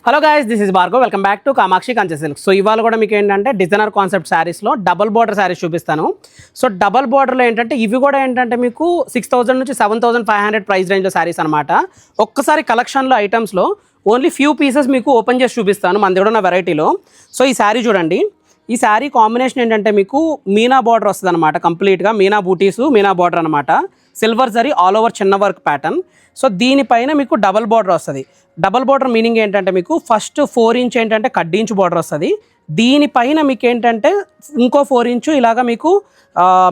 Hello guys, this is Bhargav. Welcome back to Kamakshi కంచె silk. So ఇవాళ కూడా మీకు ఏంటంటే డిజైనర్ కాన్సెప్ట్ శారీస్లో డబల్ బార్డర్ శారీస్ చూపిస్తాను. సో డబల్ బార్డర్లో ఏంటంటే ఇవి కూడా ఏంటంటే మీకు 6,000 నుంచి 7,500 ప్రైస్ రేంజ్లో శారీస్ అనమాట. ఒక్కసారి కలెక్షన్లో ఐటమ్స్లో ఓన్లీ ఫ్యూ పీసెస్ మీకు ఓపెన్ చేసి చూపిస్తాను మన దగ్గర ఉన్న వెరైటీలో. సో ఈ శారీ చూడండి. ఈ శారీ కాంబినేషన్ ఏంటంటే మీకు మీనా బార్డర్ వస్తుంది అనమాట. కంప్లీట్గా మీనా బూటీసు, మీనా బార్డర్ అనమాట. సిల్వర్ జరీ ఆల్ ఓవర్ చిన్న వర్క్ ప్యాటర్న్. సో దీనిపైన మీకు డబల్ బార్డర్ వస్తుంది. డబల్ బార్డర్ మీనింగ్ ఏంటంటే మీకు ఫస్ట్ 4 ఇంచ్ ఏంటంటే కడ్డీ ఇంచ్ బార్డర్ వస్తుంది. దీనిపైన మీకు ఏంటంటే ఇంకో 4 ఇంచు ఇలాగా మీకు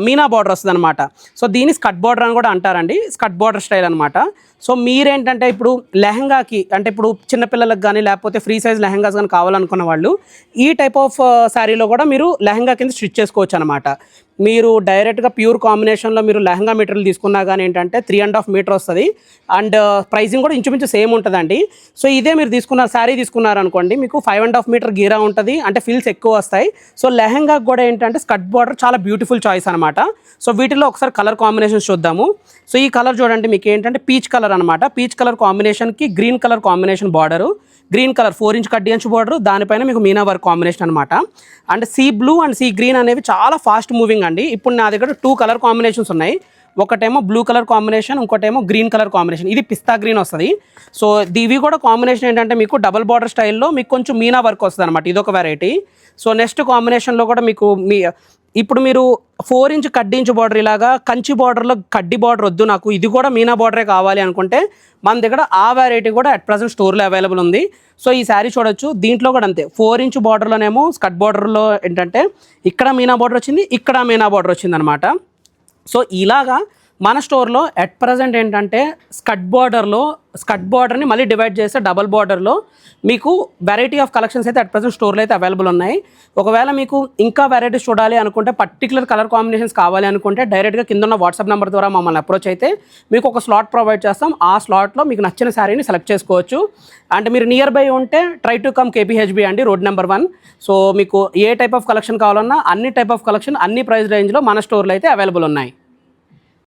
మీనా బార్డర్ వస్తుంది అనమాట. సో దీని స్కట్ బార్డర్ అని కూడా అంటారండి. స్కట్ బార్డర్ స్టైల్ అనమాట. సో మీరేంటంటే ఇప్పుడు లెహంగాకి అంటే ఇప్పుడు చిన్నపిల్లలకు కానీ లేకపోతే ఫ్రీ సైజ్ లెహంగాస్ కానీ కావాలనుకున్న వాళ్ళు ఈ టైప్ ఆఫ్ శారీలో కూడా మీరు లెహంగా కింద స్టిచ్ చేసుకోవచ్చు అనమాట. మీరు డైరెక్ట్గా ప్యూర్ కాంబినేషన్లో మీరు లెహంగా మెటీరియల్ తీసుకున్నా కానీ ఏంటంటే 3.5 మీటర్ వస్తుంది. అండ్ ప్రైసింగ్ కూడా ఇంచుమించు సేమ్ ఉంటుందండి. సో ఇదే మీరు తీసుకున్న శారీ తీసుకున్నారనుకోండి మీకు 5.5 మీటర్ గీరా ఉంటుంది. అంటే ఫిల్స్ ఎక్కువ వస్తాయి. సో లెహంగాకి కూడా ఏంటంటే స్కట్ బార్డర్ చాలా బ్యూటిఫుల్ చాయిస్ అనమాట. సో వీటిలో ఒకసారి కలర్ కాంబినేషన్స్ చూద్దాము. సో ఈ కలర్ చూడండి, మీకు ఏంటంటే పీచ్ కలర్ అనమాట. పీచ్ కలర్ కాంబినేషన్కి green colour combination border, green colour 4 inch కడ్డీ ఇంచ్ బార్డర్, దానిపైన మీకు మీనా వర్క్ కాంబినేషన్ అనమాట. And sea blue and sea green అనేవి చాలా ఫాస్ట్ మూవింగ్ అండి. ఇప్పుడు నా దగ్గర 2 కలర్ కాంబినేషన్స్ ఉన్నాయి. ఒకటేమో బ్లూ కలర్ కాంబినేషన్, ఇంకోటేమో గ్రీన్ కలర్ కాంబినేషన్. ఇది పిస్తా గ్రీన్ వస్తుంది. సో ఇవి కూడా కాంబినేషన్ ఏంటంటే మీకు డబల్ బార్డర్ స్టైల్లో మీకు కొంచెం మీనా వర్క్ వస్తుంది అనమాట. ఇదొక వెరైటీ. సో నెక్స్ట్ కాంబినేషన్లో కూడా మీకు ఇప్పుడు మీరు 4 ఇంచ్ కడ్డీ ఇంచ్ బార్డర్ ఇలాగా కంచి బార్డర్లో కడ్డీ బార్డర్ వద్దు, నాకు ఇది కూడా మీనా బార్డరే కావాలి అనుకుంటే మన దగ్గర ఆ వెరైటీ కూడా అట్ ప్రజెంట్ స్టోర్లో అవైలబుల్ ఉంది. సో ఈ శారీ చూడొచ్చు. దీంట్లో కూడా అంతే 4 ఇంచ్ బార్డర్లోనేమో స్కట్ బార్డర్లో ఏంటంటే ఇక్కడ మీనా బార్డర్ వచ్చింది, ఇక్కడ మీనా బార్డర్ వచ్చింది అనమాట. సో ఇలాగా మన స్టోర్లో అట్ ప్రజెంట్ ఏంటంటే స్కట్ బార్డర్ని మళ్ళీ డివైడ్ చేస్తే డబల్ బార్డర్లో మీకు వెరైటీ ఆఫ్ కలెక్షన్స్ అయితే అట్ ప్రజెంట్ స్టోర్లో అయితే అవైలబుల్ ఉన్నాయి. ఒకవేళ మీకు ఇంకా వెరైటీస్ చూడాలి అనుకుంటే, పర్టికులర్ కలర్ కాంబినేషన్స్ కావాలి అనుకుంటే డైరెక్ట్గా కింద ఉన్న వాట్సాప్ నెంబర్ ద్వారా మమ్మల్ని అప్రోచ్ అయితే మీకు ఒక స్లాట్ ప్రొవైడ్ చేస్తాం. ఆ స్లాట్లో మీకు నచ్చిన శారీని సెలెక్ట్ చేసుకోవచ్చు. అంటే మీరు నియర్ బై ఉంటే ట్రై టు కమ్ కేపీహెచ్బి అండి, రోడ్ నెంబర్ 1. సో మీకు ఏ టైప్ ఆఫ్ కలెక్షన్ కావాలన్నా అన్ని టైప్ ఆఫ్ కలెక్షన్ అన్ని ప్రైస్ రేంజ్లో మన స్టోర్లో అయితే అవైలబుల్ ఉన్నాయి.